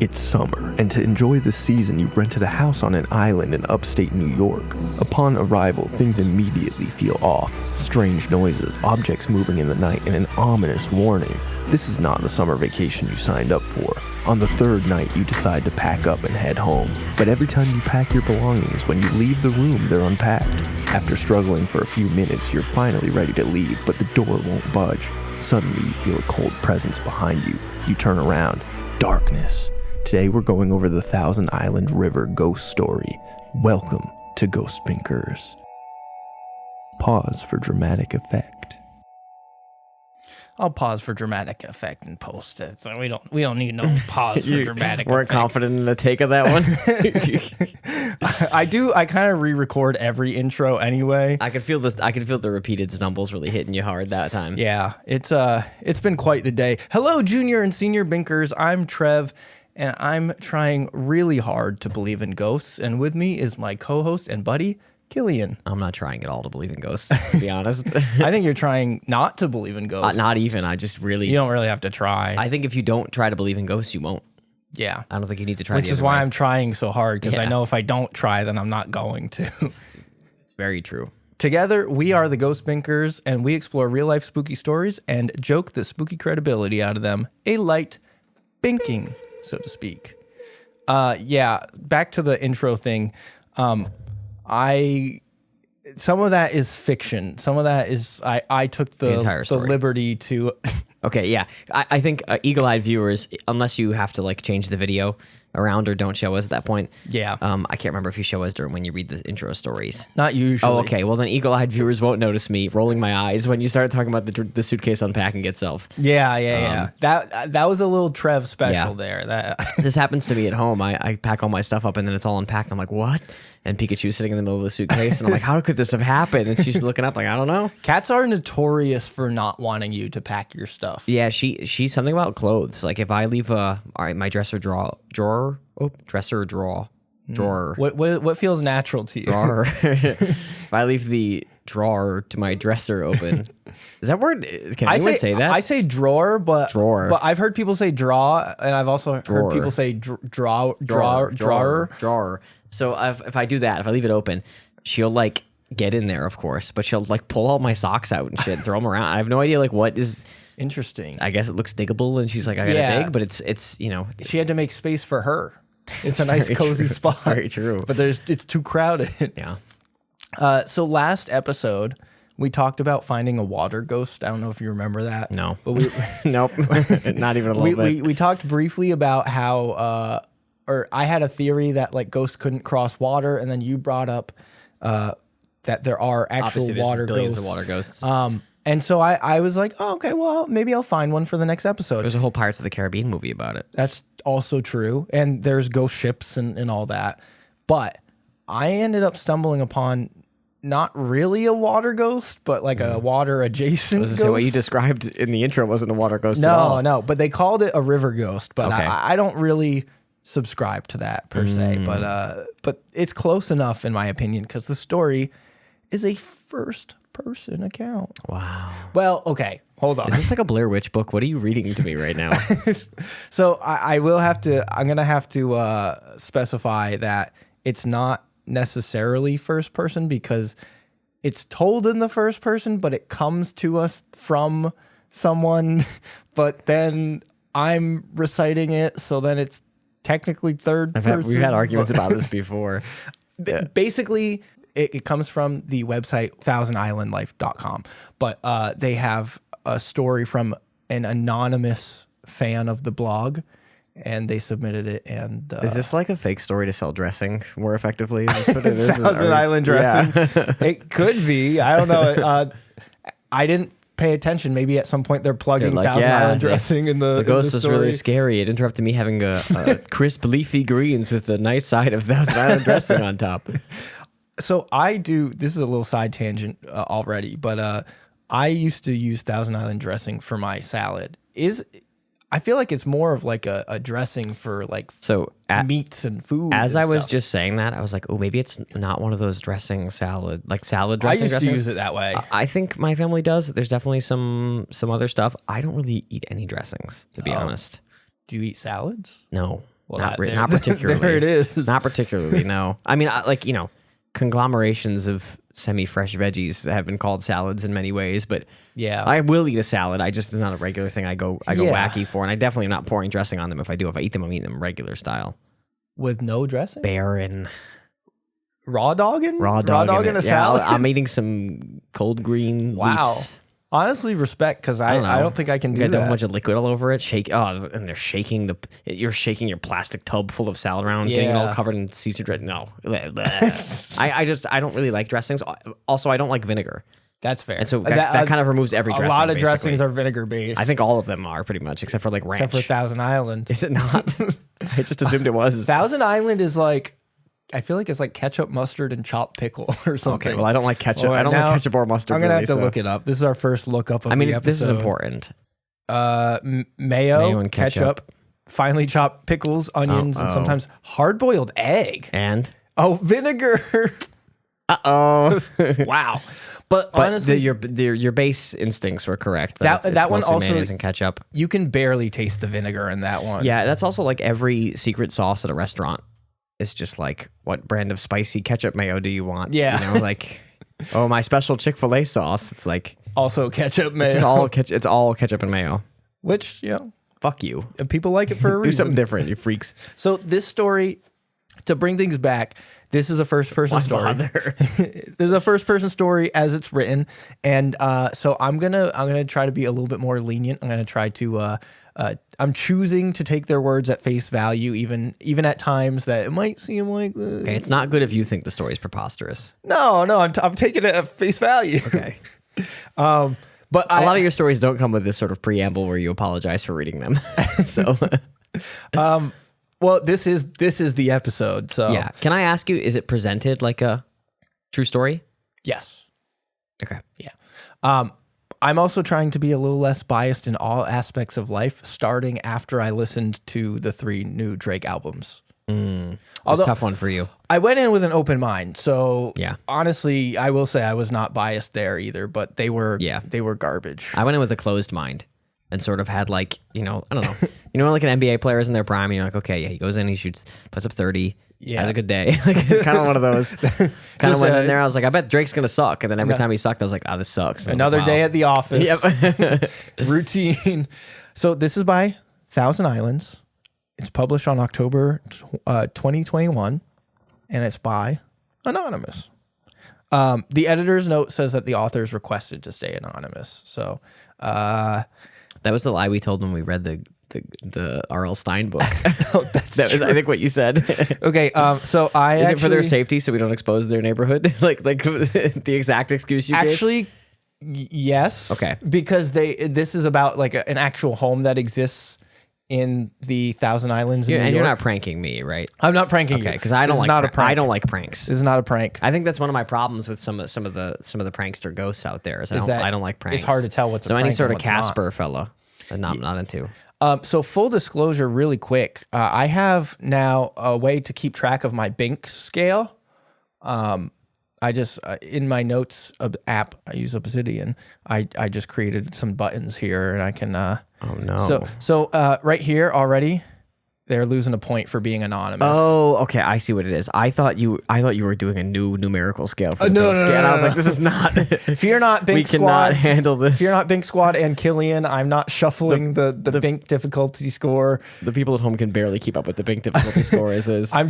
It's summer, and to enjoy the season, you've rented a house on an island in upstate New York. Upon arrival, things immediately feel off. Strange noises, objects moving in the night, and an ominous warning. This is not the summer vacation you signed up for. On the third night, you decide to pack up and head home. But every time you pack your belongings, when you leave the room, they're unpacked. After struggling for a few minutes, you're finally ready to leave, but the door won't budge. Suddenly, you feel a cold presence behind you. You turn around. Darkness. Today we're going over the Thousand Island River ghost story. Welcome to Ghost Spinkers. Pause for dramatic effect. I'll pause for dramatic effect and post it. So we don't need no pause for dramatic weren't effect. confident in the take of that one. I kind of re-record every intro anyway. I could feel this. I could feel the repeated stumbles really hitting you hard that time. Yeah, it's been quite the day. Hello, junior and senior binkers. I'm Trev, and I'm trying really hard to believe in ghosts. And with me is my co-host and buddy, Killian. I'm not trying at all to believe in ghosts, to be honest. I think you're trying not to believe in ghosts. Not even. I just really. You don't really have to try. I think if you don't try to believe in ghosts, you won't. Yeah. I don't think you need to try. Which is why I'm trying so hard, because I Yeah. know if I don't try, then I'm not going to. It's very true. Together, we are the Ghost Binkers, and we explore real-life spooky stories and joke the spooky credibility out of them. A light binking, so to speak. Yeah, back to the intro thing. Some of that is fiction. Some of that is I took the entire story. liberty to. Okay, yeah. I think eagle-eyed viewers, unless you have to like change the video around or don't show us at that point. Yeah. I can't remember if you show us during when you read the intro stories. Not usually. Oh, okay. Well, then eagle-eyed viewers won't notice me rolling my eyes when you start talking about the suitcase unpacking itself. Yeah. That was a little Trev special Yeah. there. This happens to me at home. I pack all my stuff up and then it's all unpacked. I'm like, what? And Pikachu's sitting in the middle of the suitcase, and I'm like, how could this have happened? And she's looking up like, I don't know. Cats are notorious for not wanting you to pack your stuff. Yeah, she's something about clothes. Like if I leave my drawer. What feels natural to you? Drawer. If I leave the drawer to my dresser open, is that word? Can anyone say that? I say drawer, but Drawer. But I've heard people say draw, and I've also Drawer. heard people say drawer. So if I do that, if I leave it open, she'll like get in there, of course, but she'll like pull all my socks out and shit, throw them around. I have no idea like what is. Interesting. I guess it looks diggable, and she's like, I gotta dig, but it's She had to make space for her. It's a nice cozy spot. Very true. But it's too crowded. Yeah. So last episode we talked about finding a water ghost. I don't know if you remember that. No. But we Nope. Not even a little bit. We talked briefly about how or I had a theory that like ghosts couldn't cross water, and then you brought up that there are actual Obviously, there's water billions ghosts. of water ghosts. And so I was like, oh, okay, well, maybe I'll find one for the next episode. There's a whole Pirates of the Caribbean movie about it. That's also true. And there's ghost ships and all that. But I ended up stumbling upon not really a water ghost, but like a water adjacent ghost. Say what you described in the intro wasn't a water ghost at all. No, but they called it a river ghost. But Okay. I don't really subscribe to that per se. But it's close enough in my opinion, because the story is a first-person account. Wow. Well, okay, hold on. Is this like a Blair Witch book? What are you reading to me right now? So I'm going to have to specify that it's not necessarily first person, because it's told in the first person, but it comes to us from someone, but then I'm reciting it, so then it's technically third person. We've had arguments about this before. Basically, it comes from the website thousandislandlife.com, but they have a story from an anonymous fan of the blog, and they submitted it. And Is this like a fake story to sell dressing more effectively? Is this what it is? Thousand Island dressing? Yeah. It could be. I don't know. I didn't pay attention. Maybe at some point they're plugging They're like, Thousand Island dressing in the ghost in was the really story. scary. It interrupted me having a crisp leafy greens with the nice side of Thousand Island dressing on top. So this is a little side tangent already, but I used to use Thousand Island dressing for my salad. I feel like it's more of like a dressing for like meats and food. As and I was stuff. just saying that, I was like, oh, maybe it's not one of those dressing salad dressing. I used to dressings. use it that way. I think my family does. There's definitely some other stuff. I don't really eat any dressings, to be honest. Do you eat salads? No. Well, not particularly. There it is. Not particularly, no. I mean, like, conglomerations of semi-fresh veggies have been called salads in many ways, but Yeah. I will eat a salad. It's not a regular thing I go Yeah. wacky for, and I definitely am not pouring dressing on them. If I eat them, I'm eating them regular style. With no dressing? Barren. Raw dogging? Raw dog in a salad? I'm eating some cold green leaves. Honestly, respect, because I don't think I can do You got that. a bunch of liquid all over it. And they're shaking you're shaking your plastic tub full of salad around, getting it all Yeah. covered in Caesar dressing. No, I don't really like dressings. Also, I don't like vinegar, That's fair. and so that kind of removes every a dressing. lot of basically. dressings are vinegar based. I think all of them are pretty much, except for like ranch. except for Thousand Island. Is it not? I just assumed it was. Thousand Island is like, I feel like it's like ketchup, mustard, and chopped pickle or something. Okay, well, I don't like ketchup. Well, I don't now like ketchup or mustard. I'm gonna really, have to so- look it up. This is our first look up of I mean, the episode. this is important. Mayo and ketchup, finely chopped pickles, onions, and sometimes hard-boiled egg. And Oh, vinegar. oh, Wow. But but honestly, your base instincts were correct. That It's one mostly also- mayonnaise and ketchup. you can barely taste the vinegar in that one. Yeah, that's also like every secret sauce at a restaurant. It's just like, what brand of spicy ketchup mayo do you want? Yeah. Like, oh, my special Chick-fil-A sauce. It's like Also ketchup, mayo. it's all ketchup and mayo. Which, Fuck you. people like it for a Do reason. something different, you freaks. So this story, to bring things back, this is a first-person story. This is a first-person story as it's written, and so I'm gonna try to be a little bit more lenient. I'm gonna try to. I'm choosing to take their words at face value, even at times that it might seem like. Okay, it's not good if you think the story's preposterous. No, I'm taking it at face value. Okay. But A lot of your stories don't come with this sort of preamble where you apologize for reading them. So well, this is the episode. So yeah, can I ask you? Is it presented like a true story? yes. Okay. Yeah. I'm also trying to be a little less biased in all aspects of life, starting after I listened to the 3 new Drake albums. That's Although- a tough one for you. I went in with an open mind, so Yeah. honestly, I will say I was not biased there either. But they were garbage. I went in with a closed mind and sort of had like, I don't know. When like an NBA player is in their prime, and you're like, okay, yeah, he goes in, he shoots, puts up 30, has a good day. Like, it's kind of one of those. Kind of went in there, I was like, I bet Drake's gonna suck. And then every time he sucked, I was like, oh, this sucks. And I was Another like, day wow. at the office. Yep. Routine. So this is by Thousand Islands. It's published on October 2021, and it's by Anonymous. The editor's note says that the authors requested to stay anonymous. So That was the lie we told when we read the R.L. Stein book. that's That was, I think, what you said. okay. So I Is actually, it for their safety so we don't expose their neighborhood? like the exact excuse you gave? actually yes. Okay. Because this is about like an actual home that exists in the Thousand Islands. In New You're York. not pranking me, right? I'm not pranking you. Okay, because I don't This is like not a prank. I don't like pranks. This is not a prank. I think that's one of my problems with some of the prankster ghosts out there. I that don't like pranks. it's hard to tell what's a so any prank sort and of what's not. Casper fella. I'm not into. So full disclosure, really quick, I have now a way to keep track of my Bink scale. I just in my notes app, I use Obsidian. I just created some buttons here, and I can. Oh no. So right here already, they're losing a point for being anonymous. Oh, okay. I see what it is. I thought you were doing a new numerical scale for the no, Bill no, scale. no, And I was no, like, this is not. Fear not, Bink we Squad. cannot handle this. Fear not, Bink Squad and Killian. I'm not shuffling the Bink difficulty score. The people at home can barely keep up with the Bink difficulty score as is. I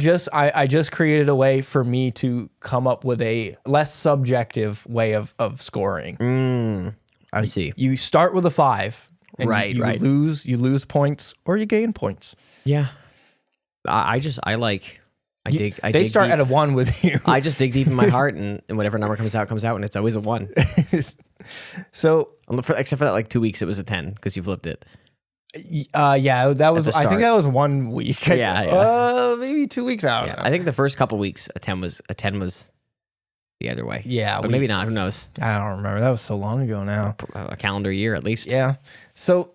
just created a way for me to come up with a less subjective way of scoring. I see. You start with a 5. And Right, you right. lose points or you gain points. Yeah. I dig. They start at a 1 with you. I just dig deep in my heart, and whatever number comes out, and it's always a 1. So Except for that, like 2 weeks, it was a 10 because you flipped it. yeah, that was. the I think start. that was 1 week. Yeah. Maybe 2 weeks out. Yeah, I think the first couple weeks, a 10 was the other way. Yeah, but maybe not. Who knows? I don't remember. That was so long ago now. A calendar year at least. Yeah. So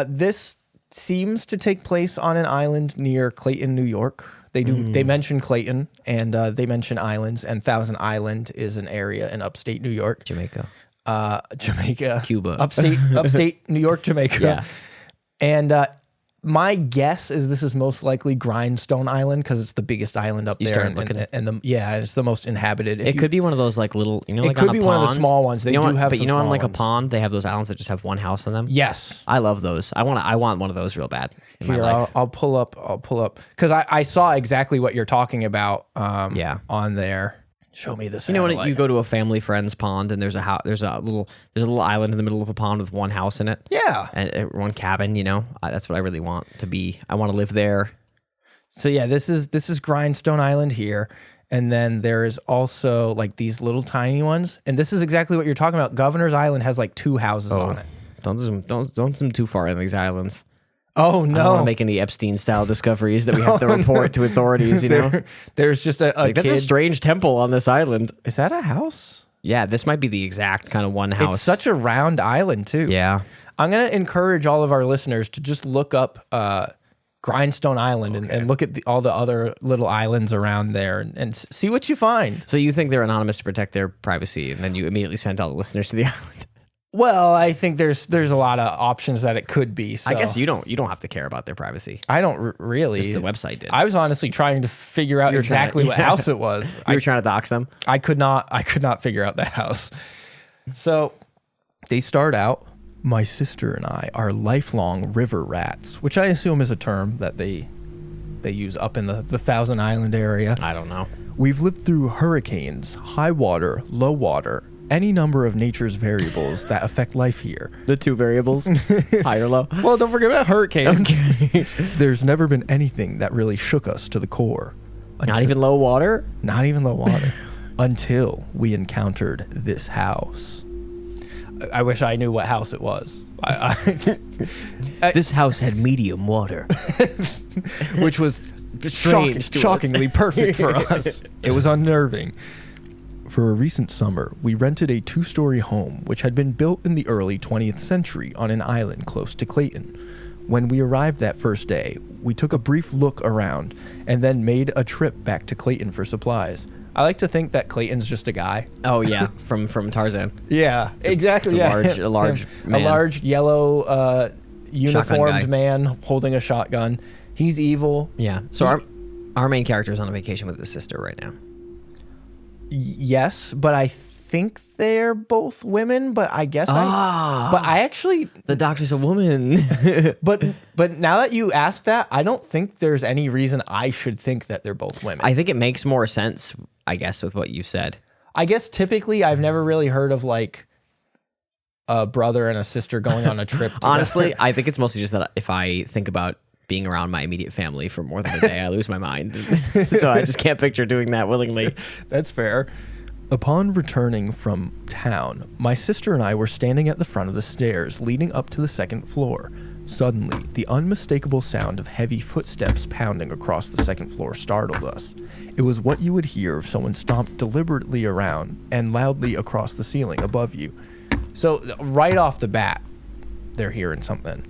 this seems to take place on an island near Clayton, New York. They mention Clayton and they mention islands, and Thousand Island is an area in upstate New York. Jamaica. Jamaica. Cuba. Upstate New York, Jamaica. Yeah. And My guess is this is most likely Grindstone Island because it's the biggest island up there, it's the most inhabited. It could be one of those like little, it like could on be a one pond. of the small ones. They do have, but some on small like a ones. pond, they have those islands that just have one house in them. Yes, I love those. I want one of those real bad in my Here, life. I'll pull up because I saw exactly what you're talking about. On there. Show me this. You know when you go to a family friend's pond and there's a little island in the middle of a pond with one house in it. Yeah, and one cabin. That's what I really want to be. I want to live there. So yeah, this is Grindstone Island here, and then there is also like these little tiny ones, and this is exactly what you're talking about. Governor's Island has like 2 houses on it. Don't zoom too far in these islands. Oh no! I don't want to make any Epstein-style discoveries that we have to report to authorities. There's just a like, kid. That's a strange temple on this island. Is that a house? Yeah, this might be the exact kind of one house. It's such a round island too. Yeah. I'm gonna encourage all of our listeners to just look up Grindstone Island and look at all the other little islands around there and see what you find. So you think they're anonymous to protect their privacy, and then you immediately sent all the listeners to the island? Well, I think there's a lot of options that it could be. So I guess you don't have to care about their privacy. I don't really. Just the website did. I was honestly trying to figure out exactly what house it was. You were trying to dox them? I could not figure out that house. So they start out, my sister and I are lifelong river rats, which I assume is a term that they use up in the Thousand Island area. I don't know. We've lived through hurricanes, high water, low water, any number of nature's variables that affect life here. The 2 variables, high or low. Well, don't forget about hurricanes. Okay. There's never been anything that really shook us to the core. Not even low water? Not even low water. Until we encountered this house. I wish I knew what house it was. This house had medium water. Which was shockingly perfect for us. It was unnerving. For a recent summer, we rented a 2-story home which had been built in the early 20th century on an island close to Clayton. When we arrived that first day, we took a brief look around and then made a trip back to Clayton for supplies. I like to think that Clayton's just a guy. Oh yeah, from Tarzan. Yeah, exactly. It's a large man. A large yellow uniformed man holding a shotgun. He's evil. Yeah. So our main character is on a vacation with his sister right now. Yes, but I think they're both women. But I guess I actually the doctor's a woman. but now that you ask that, I don't think there's any reason I should think that they're both women. I think it makes more sense, I guess, with what you said. I guess typically I've never really heard of like a brother and a sister going on a trip together. Honestly, I think it's mostly just that if I think about being around my immediate family for more than a day, I lose my mind. So I just can't picture doing that willingly. That's fair. Upon returning from town, my sister and I were standing at the front of the stairs leading up to the 2nd floor. Suddenly, the unmistakable sound of heavy footsteps pounding across the 2nd floor startled us. It was what you would hear if someone stomped deliberately around and loudly across the ceiling above you. So right off the bat, they're hearing something.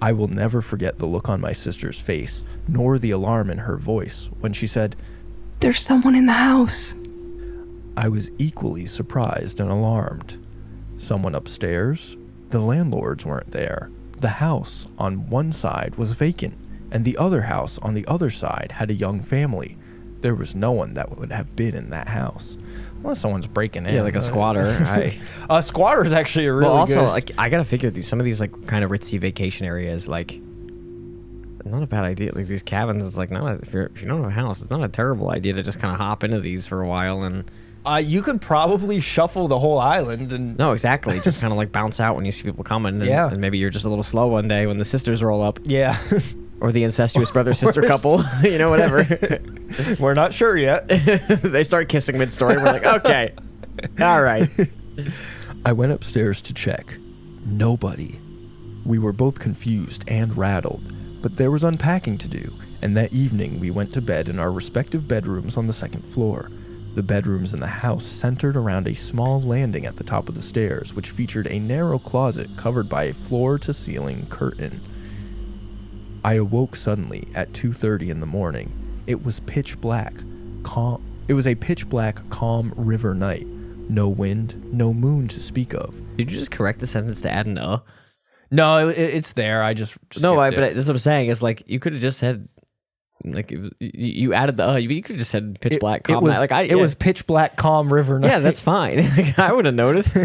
I will never forget the look on my sister's face, nor the alarm in her voice when she said, "There's someone in the house." I was equally surprised and alarmed. Someone upstairs? The landlords weren't there. The house on one side was vacant, and the other house on the other side had a young family. There was no one that would have been in that house. Unless someone's breaking in. Yeah, like a squatter. A squatter is actually a really also, good. like, I gotta figure some of these like kind of ritzy vacation areas, like, not a bad idea. Like these cabins, it's like if you don't have a house, it's not a terrible idea to just kind of hop into these for a while and. You could probably shuffle the whole island and. No, exactly. Just kind of like bounce out when you see people coming. And, yeah. And maybe you're just a little slow one day when the sisters roll up. Yeah. Or the incestuous brother-sister couple. Whatever. We're not sure yet. They start kissing mid-story. We're like, okay. All right. I went upstairs to check. Nobody. We were both confused and rattled, but there was unpacking to do, and that evening we went to bed in our respective bedrooms on the 2nd floor. The bedrooms in the house centered around a small landing at the top of the stairs, which featured a narrow closet covered by a floor-to-ceiling curtain. I awoke suddenly at 2:30 in the morning. It was pitch black. It was a pitch black, calm river night. No wind, no moon to speak of. Did you just correct the sentence to add an No, it's there. I just No, skipped but it. that's what I'm saying. Is like you could have just said, like you added the you could have just said pitch black calm. It was pitch black calm river night. Yeah, that's fine. Like, I would have noticed.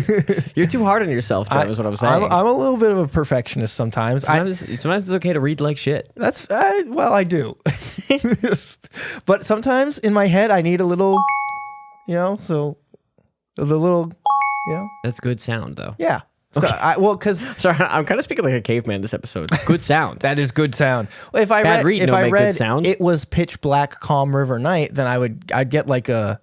You're too hard on yourself, Trev, is what I'm saying. I'm a little bit of a perfectionist sometimes. Sometimes it's okay to read like shit. Well, I do. But sometimes in my head, I need a little, so the little, That's good sound, though. yeah. So because Sorry, I'm kind of speaking like a caveman this episode. Good sound. that is good sound. Well, if I Bad read, read, if no I make read good sound. it was pitch black calm river night, then I'd get like a.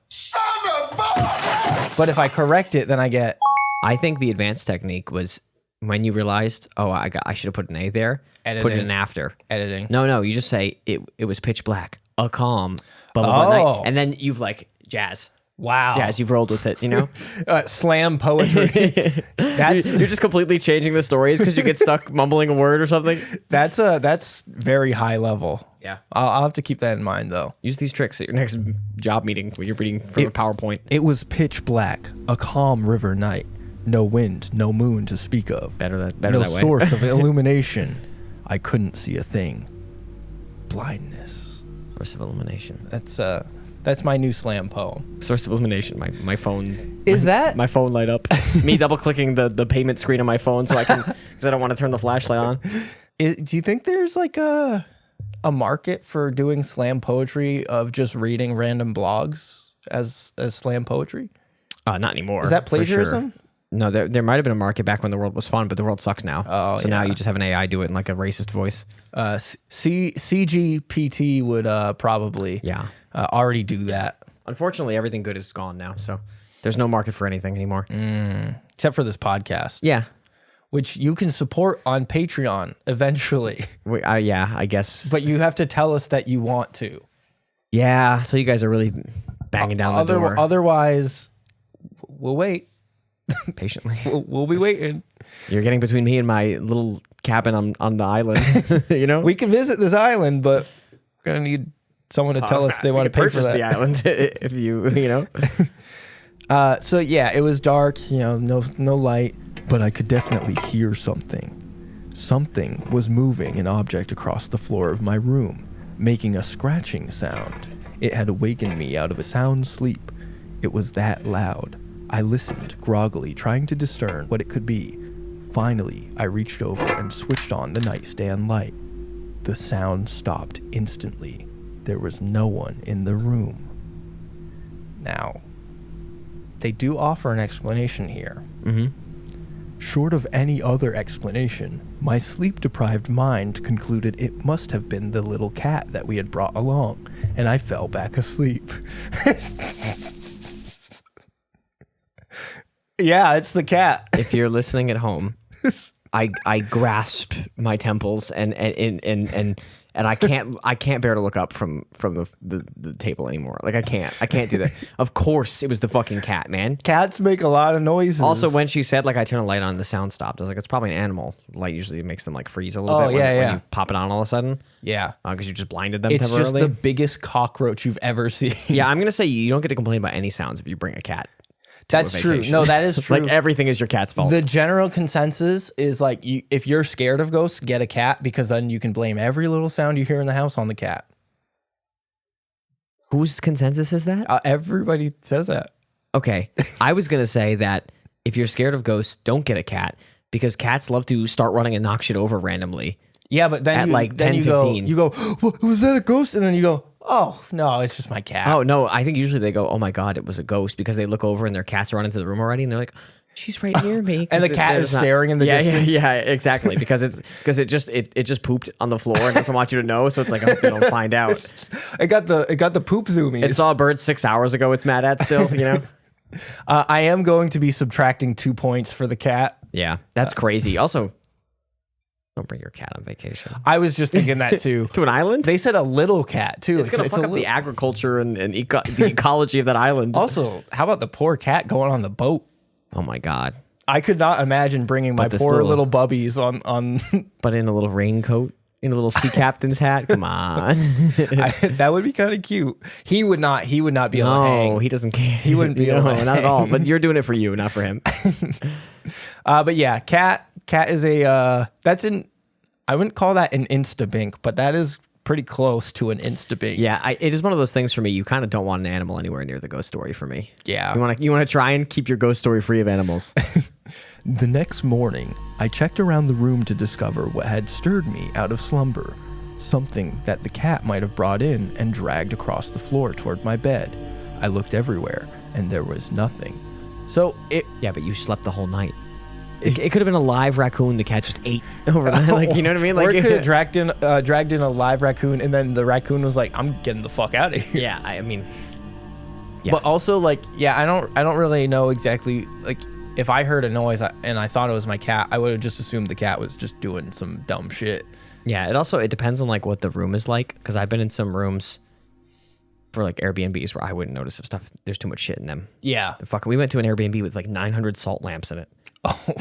But if I correct it, then I get. I think the advanced technique was when you realized, I should have put an A there. Put it Editing. in after. Editing. No, you just say it was pitch black, a calm, blah blah blah night, and then you've like jazz. Wow. Jazz, you've rolled with it, Slam poetry. You're just completely changing the stories because you get stuck mumbling a word or something. That's very high level. Yeah. I'll have to keep that in mind though. Use these tricks at your next job meeting when you're reading from a PowerPoint. It was pitch black, a calm river night. No wind, no moon to speak of. Better no that way. source of illumination. I couldn't see a thing. Blindness. Source of illumination. That's my new slam poem. Source of illumination. My phone. Is that? My phone light up. Me double clicking the payment screen on my phone so I can because I don't want to turn the flashlight on. Do you think there's like a market for doing slam poetry of just reading random blogs as slam poetry? Not anymore. Is that for sure. plagiarism? No, there might have been a market back when the world was fun, but the world sucks now. Oh, so now you just have an AI do it in like a racist voice. CGPT would probably already do that. Unfortunately, everything good is gone now, so there's no market for anything anymore. Except for this podcast. Yeah. Which you can support on Patreon eventually. I guess. But you have to tell us that you want to. Yeah, so you guys are really banging down the door. Otherwise, we'll wait. Patiently. We'll be waiting. You're getting between me and my little cabin on the island. We can visit this island, but we're going to need someone to tell us they want to pay for that. Purchase the island if you. So yeah, it was dark, no light, but I could definitely hear something. Something was moving an object across the floor of my room, making a scratching sound. It had awakened me out of a sound sleep. It was that loud. I listened, groggily, trying to discern what it could be. Finally, I reached over and switched on the nightstand light. The sound stopped instantly. There was no one in the room. Now, they do offer an explanation here. Mm-hmm. Short of any other explanation, my sleep-deprived mind concluded it must have been the little cat that we had brought along, and I fell back asleep. Yeah, it's the cat. If you're listening at home, I grasp my temples and I can't bear to look up from the table anymore. Like I can't do that. Of course it was the fucking cat, man. Cats make a lot of noises. Also, when she said like I turn a light on, the sound stopped. I was like, it's probably an animal. Light usually makes them like freeze a little bit when you pop it on all of a sudden. Yeah, because you just blinded them. It's temporarily. just the biggest cockroach you've ever seen. Yeah, I'm gonna say you don't get to complain about any sounds if you bring a cat. That's true. No, that is true. Like everything is your cat's fault. The general consensus is like if you're scared of ghosts, get a cat because then you can blame every little sound you hear in the house on the cat. Whose consensus is that? Everybody says that. Okay. I was going to say that if you're scared of ghosts, don't get a cat because cats love to start running and knock shit over randomly. Yeah, but then at like 10, 15. You go, was that a ghost? And then you go, oh, no, it's just my cat. Oh, no, I think usually they go, oh my God, it was a ghost because they look over and their cat's run into the room already and they're like, she's right near me. And the cat is staring in the distance. Yeah, exactly. Because it just pooped on the floor and doesn't want you to know. So it's like, I hope they don't find out. It got the poop zoomies. It saw a bird 6 hours ago. It's mad at still, I am going to be subtracting 2 points for the cat. Yeah, that's crazy. Also, don't bring your cat on vacation. I was just thinking that too. To an island? They said a little cat too. It's going to fuck up the agriculture and the ecology of that island. Also, how about the poor cat going on the boat? Oh my God. I could not imagine bringing my poor little bubbies on. But in a little raincoat, in a little sea captain's hat. Come on. That would be kind of cute. He would not be able to hang. No, he doesn't care. He wouldn't be able to hang. Not at all. But you're doing it for you, not for him. But yeah, cat cat is I wouldn't call that an instabink, but that is pretty close to an instabink. Yeah, it is one of those things for me. You kind of don't want an animal anywhere near the ghost story for me. Yeah. You want to try and keep your ghost story free of animals. The next morning, I checked around the room to discover what had stirred me out of slumber. Something that the cat might have brought in and dragged across the floor toward my bed. I looked everywhere, and there was nothing. So Yeah, but you slept the whole night. It could have been a live raccoon the cat just ate over there. Like, you know what I mean? Like, or it could have dragged in a live raccoon, and then the raccoon was like, "I'm getting the fuck out of here." Yeah, I mean, yeah. But also, like, I don't really know exactly. Like, if I heard a noise and I thought it was my cat, I would have just assumed the cat was just doing some dumb shit. Yeah, it depends on like what the room is like, because I've been in some rooms for like Airbnbs where I wouldn't notice if there's too much shit in them. Yeah. We went to an Airbnb with like 900 salt lamps in it. Oh,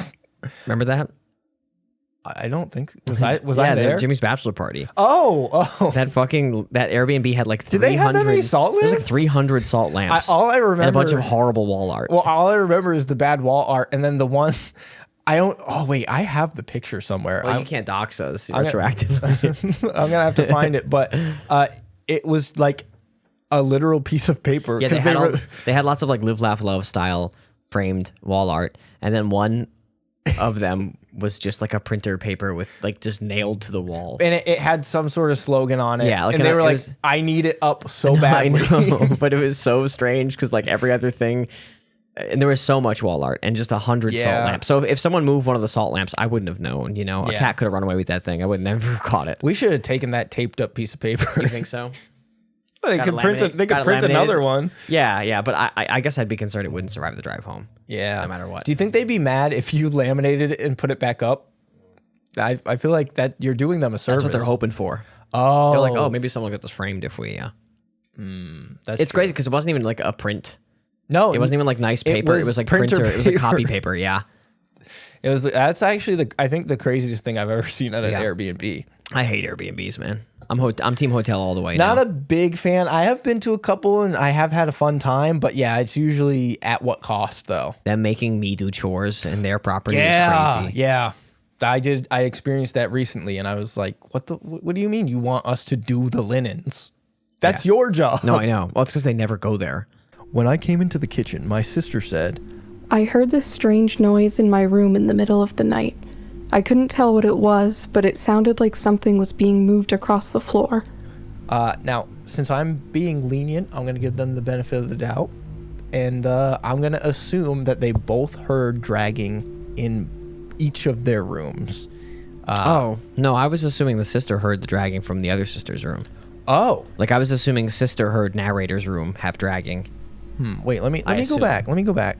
remember that? I don't think was I there? Jimmy's bachelor party. Oh. That Airbnb had like 300. Did they have that many salt lamps? There's like 300 salt lamps. All I remember and a bunch of horrible wall art. Well, all I remember is the bad wall art, and then the one. I don't. Oh wait, I have the picture somewhere. Well, you can't dox us retroactively. I'm gonna have to find it, but it was like a literal piece of paper. Yeah, they had lots of like live, laugh, love style framed wall art, and then one of them was just like a printer paper with like just nailed to the wall, and it had some sort of slogan on it. Yeah, like, and they were like, "I need it up so badly." I know, but it was so strange because like every other thing. And there was so much wall art and just 100 salt lamps. So if someone moved one of the salt lamps, I wouldn't have known, A cat could have run away with that thing. I would never have caught it. We should have taken that taped up piece of paper. You think so? Well, they could print another one. Yeah, but I guess I'd be concerned it wouldn't survive the drive home. Yeah. No matter what. Do you think they'd be mad if you laminated it and put it back up? I feel like that you're doing them a service. That's what they're hoping for. Oh. They're like, maybe someone will get this framed if we, It's crazy because it wasn't even like a print. No, it wasn't even like nice paper. It was like printer. Paper. It was like copy paper. Yeah, it was. That's actually I think the craziest thing I've ever seen at an Airbnb. I hate Airbnbs, man. I'm team hotel all the way. Not a big fan. I have been to a couple and I have had a fun time, but yeah, it's usually at what cost though. Them making me do chores in their property is crazy. Yeah. I experienced that recently and I was like, what do you mean you want us to do the linens? That's your job. No, I know. Well, it's because they never go there. When I came into the kitchen, my sister said, I heard this strange noise in my room in the middle of the night. I couldn't tell what it was, but it sounded like something was being moved across the floor. Now, since I'm being lenient, I'm going to give them the benefit of the doubt. And I'm going to assume that they both heard dragging in each of their rooms. No, I was assuming the sister heard the dragging from the other sister's room. Oh. Like I was assuming sister heard narrator's room have dragging. Wait, let me go back. Let me go back.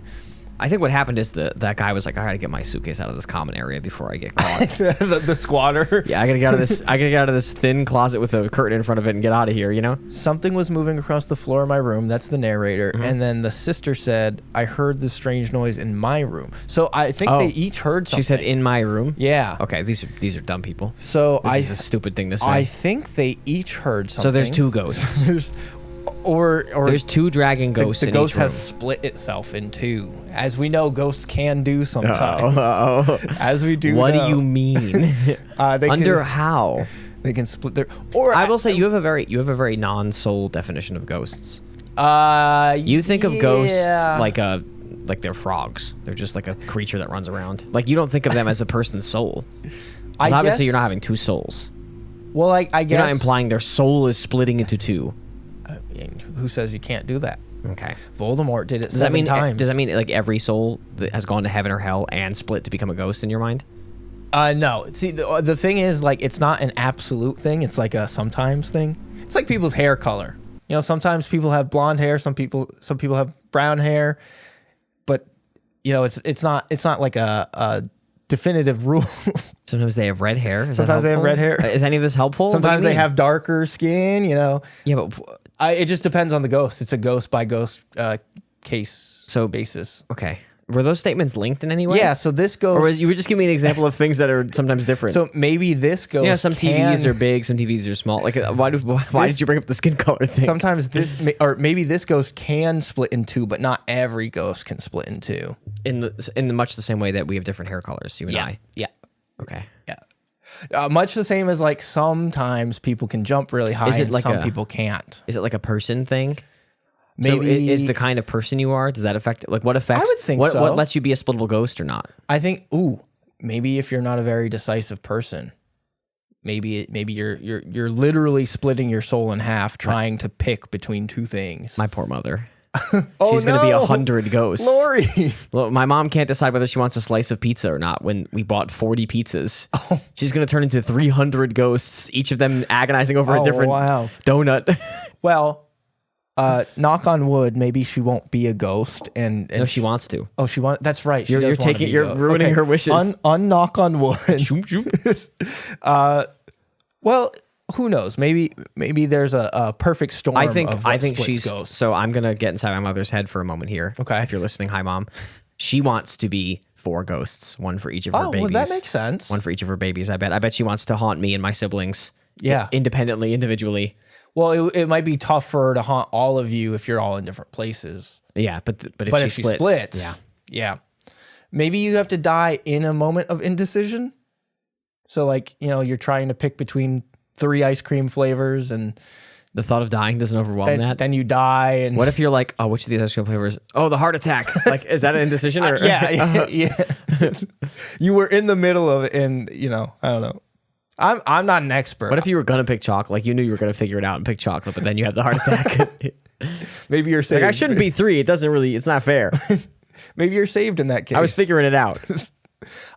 I think what happened is that guy was like, I gotta get my suitcase out of this common area before I get caught. the squatter. Yeah, I gotta get out of this. I gotta get out of this thin closet with a curtain in front of it and get out of here. Something was moving across the floor of my room. That's the narrator. Mm-hmm. And then the sister said, I heard this strange noise in my room. So I think they each heard something. She said in my room. Yeah. Okay. These are dumb people. So this is a stupid thing to say. I think they each heard something. So there's two ghosts. Or there's two dragon ghosts. The in ghost each room. has split itself in two, as we know ghosts can do sometimes. As we do. What do you mean? How they can split their? Or I will say you have a very non-soul definition of ghosts. You think of ghosts like they're frogs. They're just like a creature that runs around. Like you don't think of them as a person's soul. Obviously, you're not having two souls. Well, I guess you're not implying their soul is splitting into two. Who says you can't do that? Okay. Voldemort did it seven times. Does that mean like every soul that has gone to heaven or hell and split to become a ghost in your mind? No. See, the thing is, like, it's not an absolute thing. It's like a sometimes thing. It's like people's hair color. Sometimes people have blonde hair. Some people have brown hair. But it's not like a definitive rule. Sometimes they have red hair. Sometimes they have red hair. Is any of this helpful? Sometimes they have darker skin. Yeah, but it just depends on the ghost. It's a ghost by ghost case basis. Okay. Were those statements linked in any way? Yeah, so this ghost... Or you were just giving me an example of things that are sometimes different. So maybe this ghost some TVs are big, some TVs are small. Like, why did you bring up the skin color thing? Sometimes maybe this ghost can split in two, but not every ghost can split in two. In much the same way that we have different hair colors, you and I. Yeah. Okay. Much the same as like sometimes people can jump really high Is it and like some a- people can't. Is it like a person thing? Maybe So is the kind of person you are, does that affect, like what affects? I would think what, so. What lets you be a splittable ghost or not? I think maybe if you're not a very decisive person, maybe you're literally splitting your soul in half trying to pick between two things. My poor mother. Oh, She's going to be no. 100 ghosts. Lori. Look, my mom can't decide whether she wants a slice of pizza or not when we bought 40 pizzas. She's going to turn into 300 ghosts, each of them agonizing over a different donut. Well, knock on wood, maybe she won't be a ghost and No, she wants to. Oh, she wants. That's right. You're does wanna taking- be a you're ghost. ruining her wishes. Knock on wood. Well, who knows? Maybe there's a perfect storm. I think of what splits she's ghosts. so I'm gonna get inside my mother's head for a moment here. Okay. If you're listening, hi mom. She wants to be 4 ghosts, one for each of her Oh, babies. well, that makes sense. One for each of her babies. I bet she wants to haunt me and my siblings. Yeah. Independently, individually. Well, it might be tough for her to haunt all of you if you're all in different places. Yeah, but But if if she she splits, yeah. yeah. Maybe you have to die in a moment of indecision. So, like, you're trying to pick between 3 ice cream flavors, and The thought of dying doesn't overwhelm that. then you die. And What if you're like, oh, which of these ice cream flavors? Oh, the heart attack. Like, is that an indecision? Or yeah. You were in the middle of it, and I don't know. I'm not an expert. What if you were gonna pick chocolate? Like you knew you were gonna figure it out and pick chocolate, but then you have the heart attack. Maybe you're saved. Like I shouldn't be 3. It doesn't really. It's not fair. Maybe you're saved in that case. I was figuring it out.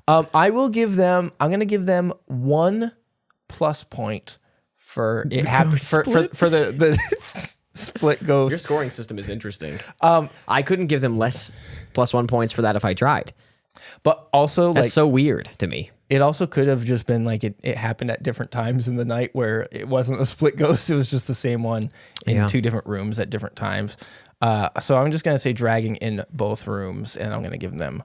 I will give them. I'm going to give them 1 plus point for it happened for the split ghost. Your scoring system is interesting. I couldn't give them less +1 points for that if I tried. But also, That's like, so weird to me. it also could have just been like it happened at different times in the night where it wasn't a split ghost. It was just the same one in 2 different rooms at different times. So I'm just going to say dragging in both rooms, and I'm going to give them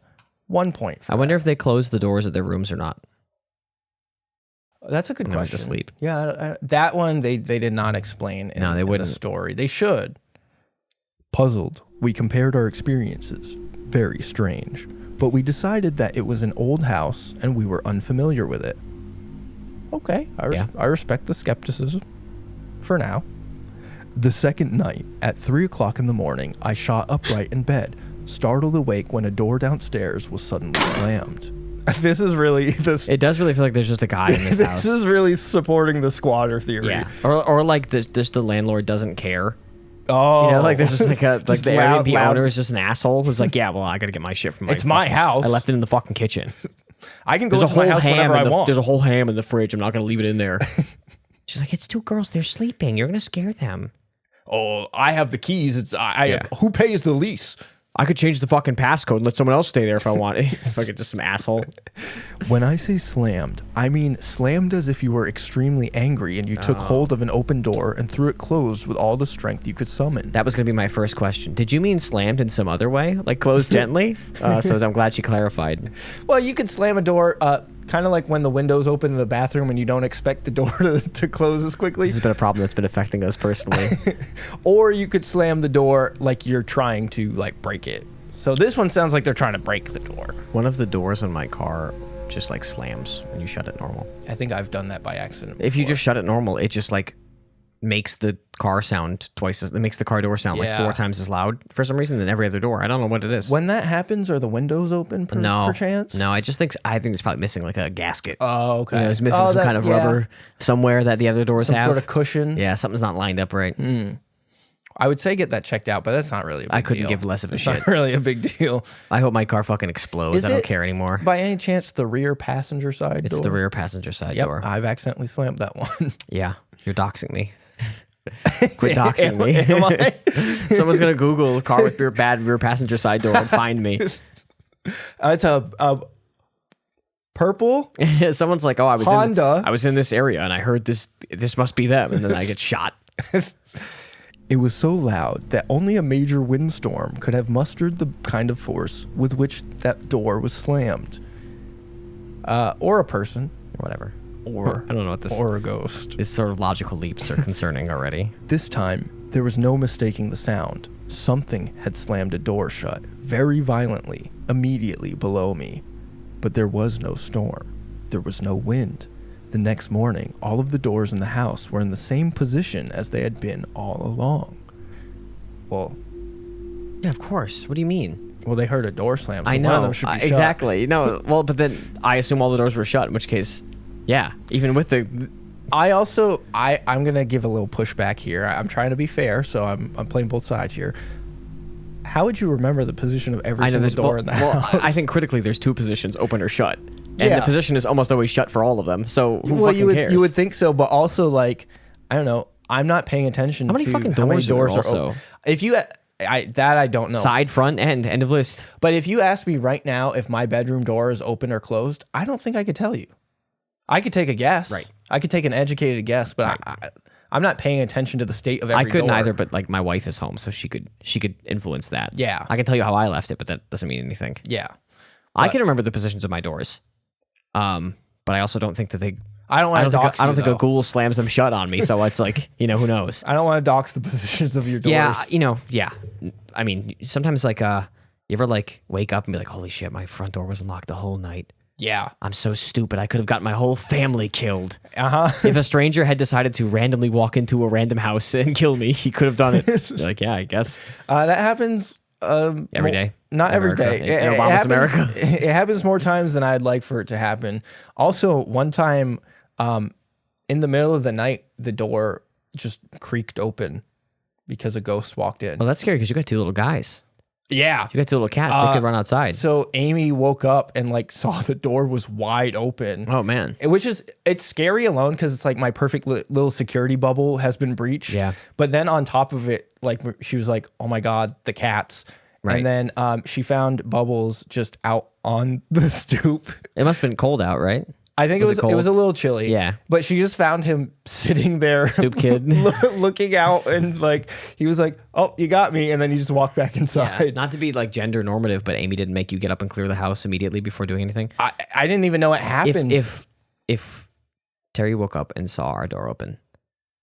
1 point. I wonder if they closed the doors of their rooms or not. That's a good And they went question. to sleep. Yeah, that one they did not explain in, No, they in wouldn't. the story. They should. Puzzled, we compared our experiences. Very strange. But we decided that it was an old house and we were unfamiliar with it. Okay, I respect the skepticism for now. The second night, at 3 o'clock in the morning, I shot upright in bed, startled awake when a door downstairs was suddenly slammed. This is really this. It does really feel like there's just a guy in this house. This is really supporting the squatter theory. Yeah. Or like just the landlord doesn't care. Oh, Like there's just like the loud- Airbnb loud- owner is just an asshole who's like, yeah, well, I got to get my shit from my. It's my house. I left it in the fucking kitchen. I can go There's a to my whole house whenever I ham. want. There's a whole ham in the fridge. I'm not going to leave it in there. She's like, it's 2 girls. They're sleeping. You're going to scare them. Oh, I have the keys. It's Yeah. Who pays the lease? I could change the fucking passcode and let someone else stay there if I want. If I could, just some asshole. When I say slammed, I mean slammed as if you were extremely angry and you took hold of an open door and threw it closed with all the strength you could summon. That was going to be my first question. Did you mean slammed in some other way? Like closed gently? So I'm glad she clarified. Well, you could slam a door, kind of like when the windows open in the bathroom and you don't expect the door to close as quickly. This has been a problem that's been affecting us personally. Or you could slam the door like you're trying to like break it. So this one sounds like they're trying to break the door. One of the doors on my car just like slams when you shut it normal. I think I've done that by accident. If you before. just shut it normal, it just like makes the car sound it makes the car door sound like 4 times as loud for some reason than every other door. I don't know what it is. When that happens, are the windows open per chance? No, I think it's probably missing like a gasket. Oh, okay. You know, it's missing some kind of rubber somewhere that the other doors Some have. sort of cushion. Yeah, something's not lined up right. I would say get that checked out, but that's not really a big deal. I couldn't give less of a It's shit. not really a big deal. I hope my car fucking explodes. Is I don't it care anymore. By any chance, the rear passenger side door? It's the rear passenger side Yep, door. I've accidentally slammed that one. Yeah, you're doxing me. Quit doxing me. Am I? Someone's gonna Google car with bad rear passenger side door and find me. It's a purple Someone's like, "Oh, I was in this area and I heard this. This must be them," and then I get shot. It was so loud that only a major windstorm could have mustered the kind of force with which that door was slammed. or a person, Whatever. or I don't know what this. or a ghost. These sort of logical leaps are concerning already. This time, there was no mistaking the sound. Something had slammed a door shut very violently, immediately below me. But there was no storm. there was no wind. The next morning, all of the doors in the house were in the same position as they had been all along. Well, Yeah, of course. What do you mean? well, they heard a door slam. So I know. One of them should be shut. Exactly. No, well, but then I assume all the doors were shut, in which case, yeah, even with the... I'm gonna give a little pushback here. I'm trying to be fair, so I'm playing both sides here. How would you remember the position of every single door in the house? I think critically there's two positions, open or shut. And Yeah. the position is almost always shut for all of them. So who fucking cares? You would think so, but also like I don't know. I'm not paying attention How many to fucking how many doors are there doors are also? open. If you, I don't know. Side, front, end of list. But if you ask me right now if my bedroom door is open or closed, I don't think I could tell you. I could take a guess. Right. I could take an educated guess, but I'm not paying attention to the state of every I couldn't door. either, but like my wife is home, so she could influence that. Yeah. I can tell you how I left it, but that doesn't mean anything. Yeah. I can remember the positions of my doors. But I also don't think that they... I don't want to dox I don't think a though. ghoul slams them shut on me, so it's like, who knows? I don't want to dox the positions of your doors. Yeah, yeah. I mean, sometimes like, you ever like wake up and be like, holy shit, my front door was unlocked the whole night. Yeah. I'm so stupid. I could have gotten my whole family killed. Uh-huh. If a stranger had decided to randomly walk into a random house and kill me, he could have done it. You're like, yeah, I guess. That happens Every day? Not In every America. day. In Obama's America. It happens more times than I'd like for it to happen. Also, one time, in the middle of the night, the door just creaked open because a ghost walked in. Well, that's scary because you got two little guys. Yeah. You got two little cats. They could run outside. So Amy woke up and like saw the door was wide open. Oh, man. It's scary alone because it's like my perfect little security bubble has been breached. Yeah. But then on top of it, like she was like, "Oh my God, the cats!" Right. And then she found Bubbles just out on the stoop. It must have been cold out, right? I think it was cold? a little chilly. Yeah. But she just found him sitting there, Stoop kid. looking out, and like he was like, "Oh, you got me," and then he just walked back inside. Not to be like gender normative, but Amy didn't make you get up and clear the house immediately before doing anything. I didn't even know it happened. If Terry woke up and saw our door open,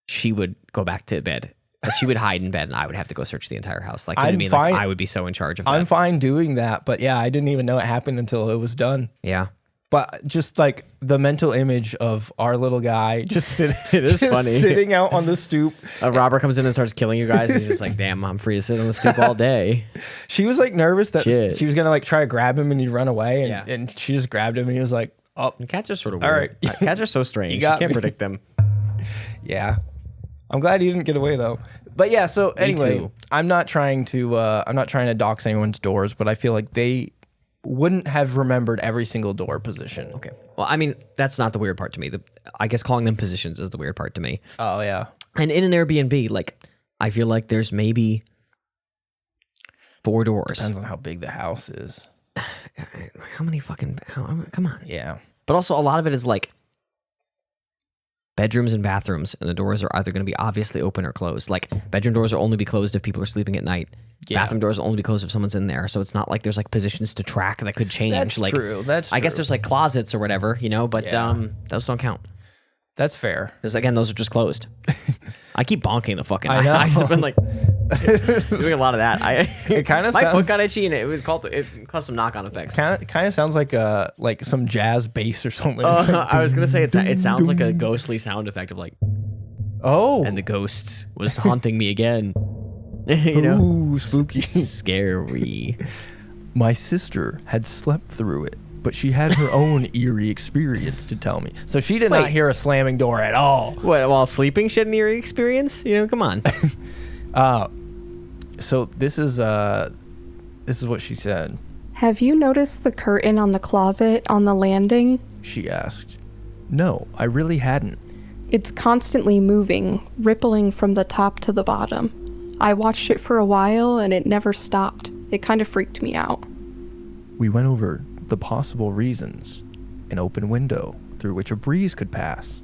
she would go back to bed. She would hide in bed, and I would have to go search the entire house. Like, I'm like fine. I would be so in charge of that. I'm fine doing that, but yeah, I didn't even know it happened until it was done. Yeah. But just like the mental image of our little guy just sitting, It is funny. sitting out on the stoop. A robber comes in and starts killing you guys, and he's just like, "Damn, I'm free to sit on the stoop all day." She was like nervous that Shit. she was gonna like try to grab him and he'd run away, and, Yeah. and she just grabbed him and he was like, "Oh, And cats are sort of All weird. right. Cats are so strange. You got can't me. predict them. yeah." I'm glad he didn't get away though. But yeah, so anyway, too. I'm not trying to dox anyone's doors, but I feel like they wouldn't have remembered every single door position. Okay. Well, I mean, that's not the weird part to me. I guess calling them positions is the weird part to me. Oh yeah. And in an Airbnb, like, I feel like there's maybe 4 doors. Depends on how big the house is. How many fucking... come on. Yeah. But also, a lot of it is like bedrooms and bathrooms, and the doors are either going to be obviously open or closed. Like, bedroom doors will only be closed if people are sleeping at night. Yeah. Bathroom doors will only be closed if someone's in there. So it's not like there's like positions to track that could change. That's like, true. That's I guess true. there's like closets or whatever, but Yeah. those don't count. That's fair. Because again, those are just closed. I keep bonking the fucking... I know. I've been like doing a lot of that. It kind of my sounds foot got itchy, and it caused some knock-on effects. kind of sounds like some jazz bass or something. Oh, It's like, I was gonna say it sounds like a ghostly sound effect of like, oh, and the ghost was haunting me again. You know, ooh, spooky. scary. My sister had slept through it, but she had her own eerie experience to tell me. So she did not Wait. hear a slamming door at all. What, while sleeping? She had an eerie experience. Come on. So this is what she said. Have you noticed the curtain on the closet on the landing? She asked. No, I really hadn't. It's constantly moving, rippling from the top to the bottom. I watched it for a while and it never stopped. It kind of freaked me out. We went over the possible reasons. An open window through which a breeze could pass.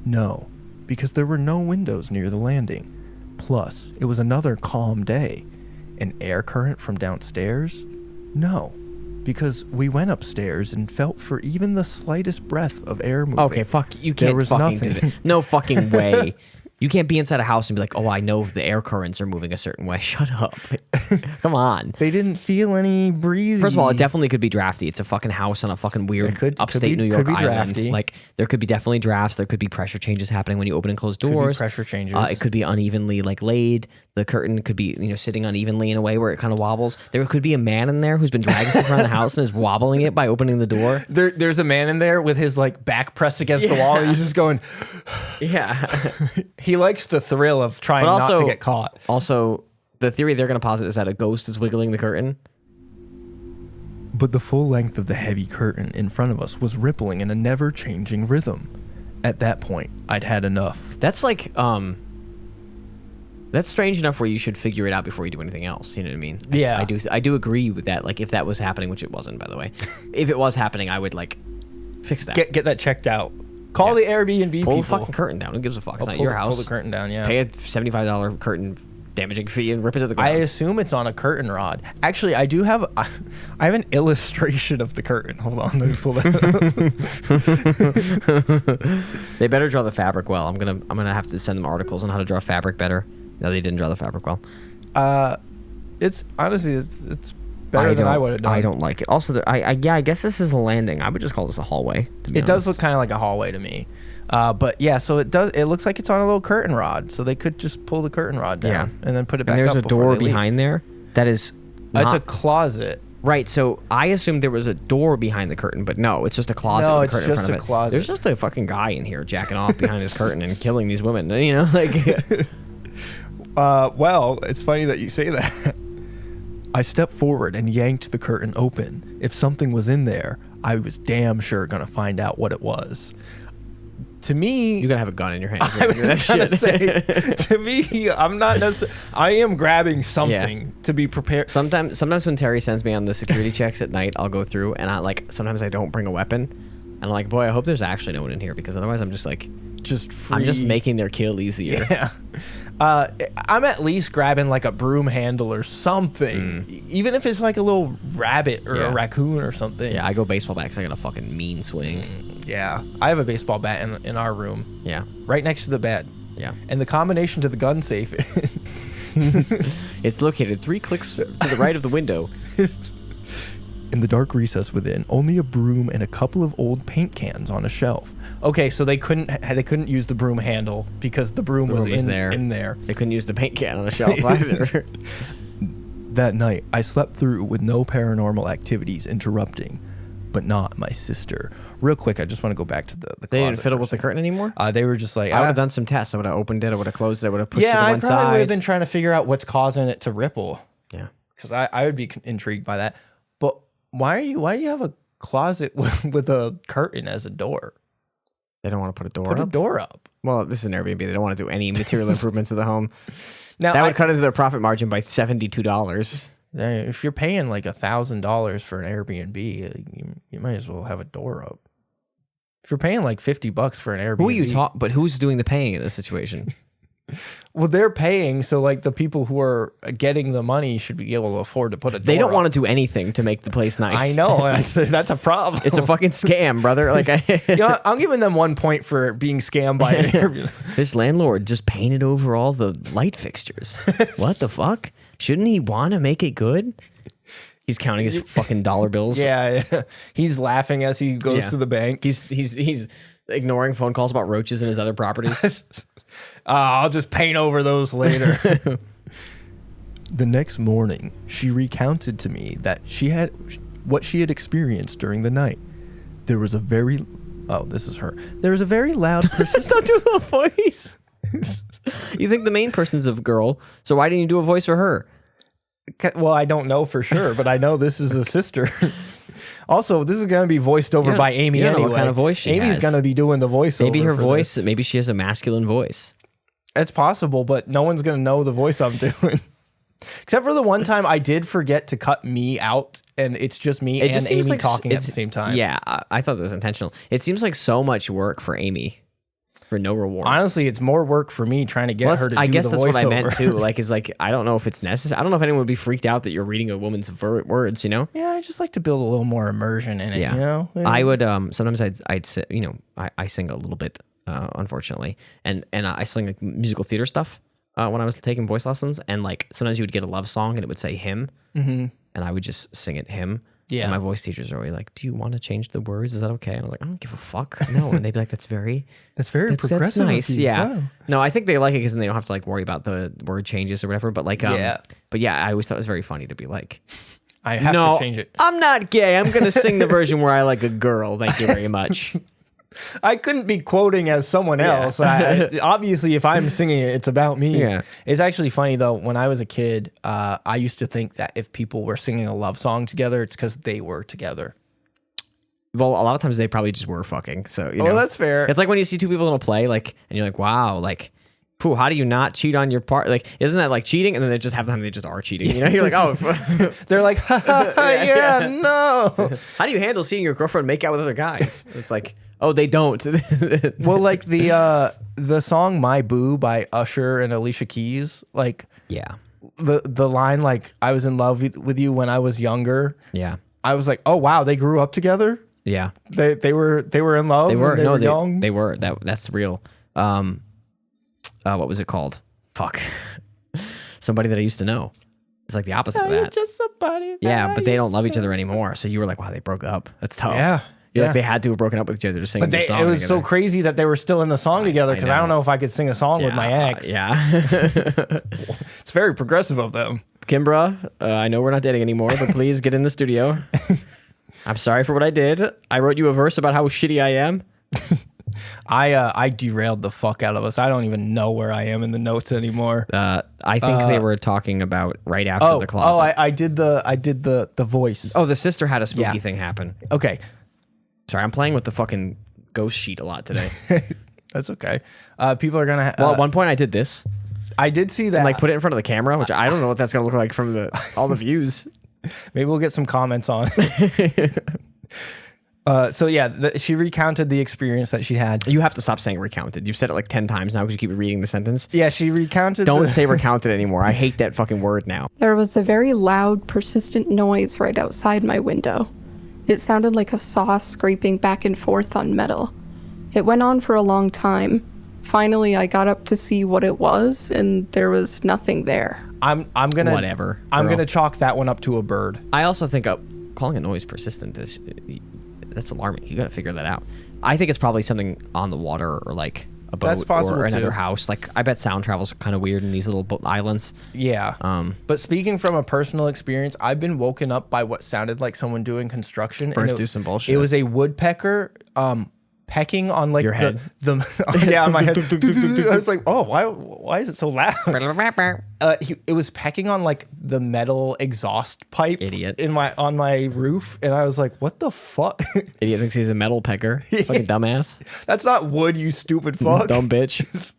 No, because there were no windows near the landing. Plus, it was another calm day. An air current from downstairs? No, because we went upstairs and felt for even the slightest breath of air moving. Okay, fuck. You There can't was fucking nothing. do that. No fucking way. You can't be inside a house and be like, oh, I know the air currents are moving a certain way. Shut up. Come on. They didn't feel any breezy. First of all, it definitely could be drafty. It's a fucking house on a fucking weird upstate New York island. Drafty. Like, there could be definitely drafts. There could be pressure changes happening when you open and close doors. Pressure changes. It could be unevenly like laid. The curtain could be, sitting unevenly in a way where it kind of wobbles. There could be a man in there who's been dragging stuff around the house and is wobbling it by opening the door. There's a man in there with his like back pressed against the wall. He's just going. Yeah. He likes the thrill of trying not to get caught. Also, the theory they're going to posit is that a ghost is wiggling the curtain. But the full length of the heavy curtain in front of us was rippling in a never-changing rhythm. At that point, I'd had enough. That's like, that's strange enough where you should figure it out before you do anything else. You know what I mean? Yeah. I do agree with that. Like, if that was happening, which it wasn't, by the way. If it was happening, I would, like, fix that. Get that checked out. Call the Airbnb people. Pull the fucking curtain down. Who gives a fuck? It's not your house. Pull the curtain down, yeah. Pay a $75 curtain damaging fee and rip it to the ground. I assume it's on a curtain rod. Actually, I have an illustration of the curtain. Hold on, let me pull that up. They better draw the fabric well. I'm gonna have to send them articles on how to draw fabric better. No, they didn't draw the fabric well. It's honestly it's better than I would have done. I don't like it. Also, I guess this is a landing. I would just call this a hallway. It does look kind of like a hallway to me. But yeah, so it looks like it's on a little curtain rod. So they could just pull the curtain rod down and then put it back up. And there's a door behind there that is. It's a closet. Right, so I assumed there was a door behind the curtain, but no, it's just a closet. No, with it's a curtain just in a front of it. closet. There's just a fucking guy in here jacking off behind his curtain and killing these women. Like. Well, it's funny that you say that. I stepped forward and yanked the curtain open. If something was in there, I was damn sure gonna find out what it was. To me, You gotta have a gun in your hand. I was gonna say, to me, I'm not necessarily. I am grabbing something to be prepared. Sometimes when Terry sends me on the security checks at night, I'll go through and sometimes I don't bring a weapon, and I'm like, boy, I hope there's actually no one in here because otherwise I'm just like, free. I'm just making their kill easier. Yeah. I'm at least grabbing like a broom handle or something, even if it's like a little rabbit or a raccoon or something. Yeah, I go baseball bat because I got a fucking mean swing. Yeah, I have a baseball bat in our room. Yeah, right next to the bed. Yeah, and the combination to the gun safe. It's located 3 clicks to the right of the window. In the dark recess within, only a broom and a couple of old paint cans on a shelf. Okay, so they couldn't use the broom handle because the broom was in there. They couldn't use the paint can on the shelf either. That night, I slept through with no paranormal activities interrupting, but not my sister. Real quick, I just want to go back to the closet. They didn't fiddle with the curtain anymore? They were just like... I would have done some tests. I would have opened it. I would have closed it. I would have pushed it to one side. Yeah, I probably would have been trying to figure out what's causing it to ripple. Yeah. Because I would be intrigued by that. But why do you have a closet with a curtain as a door? They don't want to put a door up? Put a door up. Well, this is an Airbnb. They don't want to do any material improvements to the home. Now, that would cut into their profit margin by $72. If you're paying like $1,000 for an Airbnb, you might as well have a door up. If you're paying like $50 for an Airbnb, who are you talking? But who's doing the paying in this situation? Well, they're paying, so like the people who are getting the money should be able to afford to put a door They don't up. want to do anything to make the place nice. I know that's a problem. It's a fucking scam, brother. Like, I'm giving them 1 point for being scammed by an Airbnb. This landlord just painted over all the light fixtures. What the fuck? Shouldn't he want to make it good? He's counting his fucking dollar bills. Yeah. He's laughing as he goes to the bank. He's ignoring phone calls about roaches in his other properties. I'll just paint over those later. The next morning, she recounted to me that what she had experienced during the night. There was a very loud, persistent... Don't do a voice. You think the main person's a girl, so why didn't you do a voice for her? Well, I don't know for sure, but I know this is a sister. Also, this is going to be voiced over by Amy you don't anyway. know what kind of voice she Amy's has. going to be doing the voiceover. Maybe her voice, this. maybe she has a masculine voice. It's possible, but no one's going to know the voice I'm doing. Except for the one time I did forget to cut me out, and it's just me and Amy talking at the same time. Yeah, I thought that was intentional. It seems like so much work for Amy for no reward. Honestly, it's more work for me trying to get her to do the voiceover. I guess that's what I meant too. Like, I don't know if it's necessary. I don't know if anyone would be freaked out that you're reading a woman's words, you know? Yeah, I just like to build a little more immersion in it, you know? I would, sometimes I sing a little bit unfortunately. And I sing like musical theater stuff when I was taking voice lessons, and like sometimes you would get a love song and it would say him, and I would just sing it him. Yeah. And my voice teachers are always like, "Do you want to change the words? Is that okay?" And I was like, "I don't give a fuck." No, and they'd be like, "That's progressive. That's nice." Yeah. Wow. No, I think they like it because then they don't have to like worry about the word changes or whatever. But like, but yeah, I always thought it was very funny to be like, I have to change it. I'm not gay. I'm gonna sing the version where I like a girl. Thank you very much. I couldn't be quoting as someone else. Obviously, if I'm singing it, it's about me. Yeah. It's actually funny, though. When I was a kid, I used to think that if people were singing a love song together, it's because they were together. Well, a lot of times they probably just were fucking. So, you know. That's fair. It's like when you see two people in a play, like, and you're like, wow, like, pooh, how do you not cheat on your part? Like, isn't that like cheating? And then they just half the time they just are cheating. You know, you're like, oh. They're like, yeah, no. How do you handle seeing your girlfriend make out with other guys? It's like, oh, they don't. Well, like the song "My Boo" by Usher and Alicia Keys, like, yeah, the line like, "I was in love with you when I was younger." Yeah, I was like, oh wow, they grew up together. Yeah, they were in love. They were young. They were. That's real. What was it called? Fuck. Somebody that I used to know. It's like the opposite of that. Just somebody. Yeah, but they don't love each other anymore. So you were like, wow, they broke up. That's tough. Yeah. Like they had to have broken up with each other to sing the song. It was together. so crazy that they were still in the song together, because I don't know if I could sing a song with my ex. It's very progressive of them. Kimbra, I know we're not dating anymore, but please get in the studio. I'm sorry for what I did. I wrote you a verse about how shitty I am. I derailed the fuck out of us. I don't even know where I am in the notes anymore. I think they were talking about right after the closet. I did the voice. Oh, the sister had a spooky thing happen. Okay. Sorry, I'm playing with the fucking ghost sheet a lot today. That's okay. People are gonna. Well, at one point I did this. I did see that. And, like, put it in front of the camera, which I don't know what that's gonna look like from all the views. Maybe we'll get some comments on. So yeah, she recounted the experience that she had. You have to stop saying recounted. You've said it like 10 times now because you keep reading the sentence. Yeah, she recounted. Don't say recounted anymore. I hate that fucking word now. There was a very loud, persistent noise right outside my window. It sounded like a saw scraping back and forth on metal. It went on for a long time. Finally, I got up to see what it was, and there was nothing there. I'm gonna whatever. I'm gonna chalk that one up to a bird. I also think calling a noise persistent is that's alarming. You got to figure that out. I think it's probably something on the water or like a boat that's possible or another too. House. Like I bet sound travel's kind of weird in these little islands. Yeah. But speaking from a personal experience, I've been woken up by what sounded like someone doing construction. Birds do some bullshit. It was a woodpecker pecking on like your head. Yeah, on my head. I was like, oh, why is it so loud? It was pecking on like the metal exhaust pipe. Idiot. On my roof, and I was like, what the fuck? Idiot thinks he's a metal pecker. Fucking dumbass. That's not wood, you stupid fuck. Dumb bitch.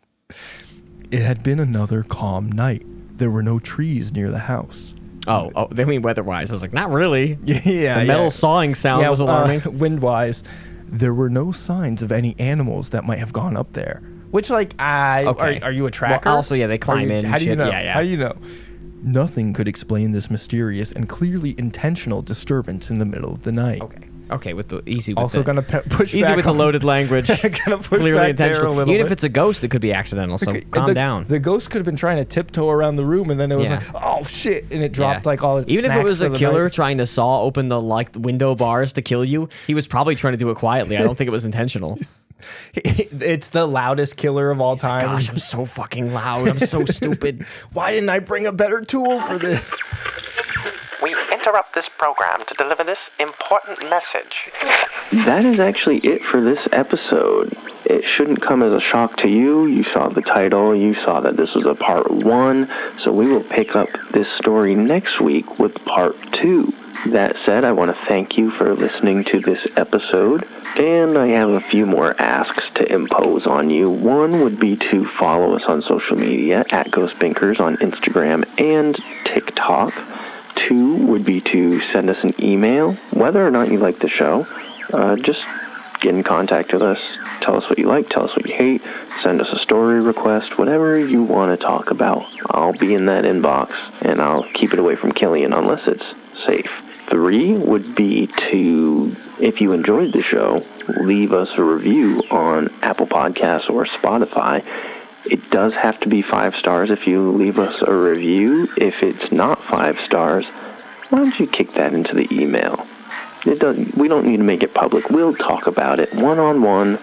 It had been another calm night. There were no trees near the house. Oh, they mean weather-wise. I was like, not really. Yeah. The metal sawing sound was alarming. Wind-wise. There were no signs of any animals that might have gone up there. Which, like, are you a tracker? Well, also, yeah, they climb in. How do you know? Yeah. How do you know? Nothing could explain this mysterious and clearly intentional disturbance in the middle of the night. Okay, with the push easy back with the loaded language. Gonna push clearly back intentional. there a little Even bit. if it's a ghost, it could be accidental. So calm down. The ghost could have been trying to tiptoe around the room, and then it was like, oh shit, and it dropped like all its. Even if it was a killer night. trying to saw open the window bars to kill you, he was probably trying to do it quietly. I don't think it was intentional. It's the loudest killer of all time. Gosh, I'm so fucking loud. I'm so stupid. Why didn't I bring a better tool for this? We interrupt this program to deliver this important message. That is actually it for this episode. It shouldn't come as a shock to you. You saw the title. You saw that this was a part 1. So we will pick up this story next week with part 2. That said, I want to thank you for listening to this episode. And I have a few more asks to impose on you. One would be to follow us on social media at Ghostbinkers on Instagram and TikTok. 2 would be to send us an email, whether or not you like the show. Just get in contact with us. Tell us what you like, tell us what you hate, send us a story request, whatever you want to talk about. I'll be in that inbox, and I'll keep it away from Killian unless it's safe. 3 would be to, if you enjoyed the show, leave us a review on Apple Podcasts or Spotify. It does have to be 5 stars if you leave us a review. If it's not 5 stars, why don't you kick that into the email? We don't need to make it public. We'll talk about it one-on-one,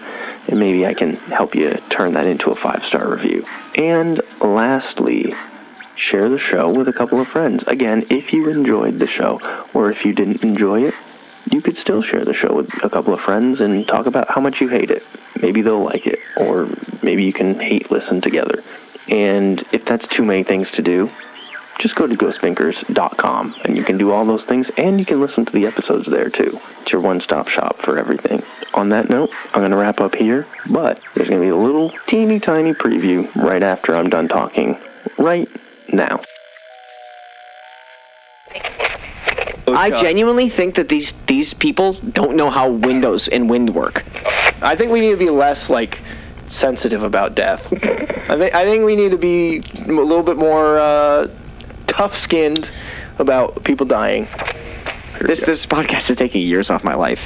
and maybe I can help you turn that into a 5-star review. And lastly, share the show with a couple of friends. Again, if you enjoyed the show, or if you didn't enjoy it, you could still share the show with a couple of friends and talk about how much you hate it. Maybe they'll like it, or maybe you can hate listen together. And if that's too many things to do, just go to ghostbunkers.com, and you can do all those things, and you can listen to the episodes there too. It's your one-stop shop for everything. On that note, I'm going to wrap up here, but there's going to be a little teeny tiny preview right after I'm done talking, right now. I genuinely think that these people don't know how windows and wind work. I think we need to be less, sensitive about death. I think we need to be a little bit more tough-skinned about people dying. This podcast is taking years off my life.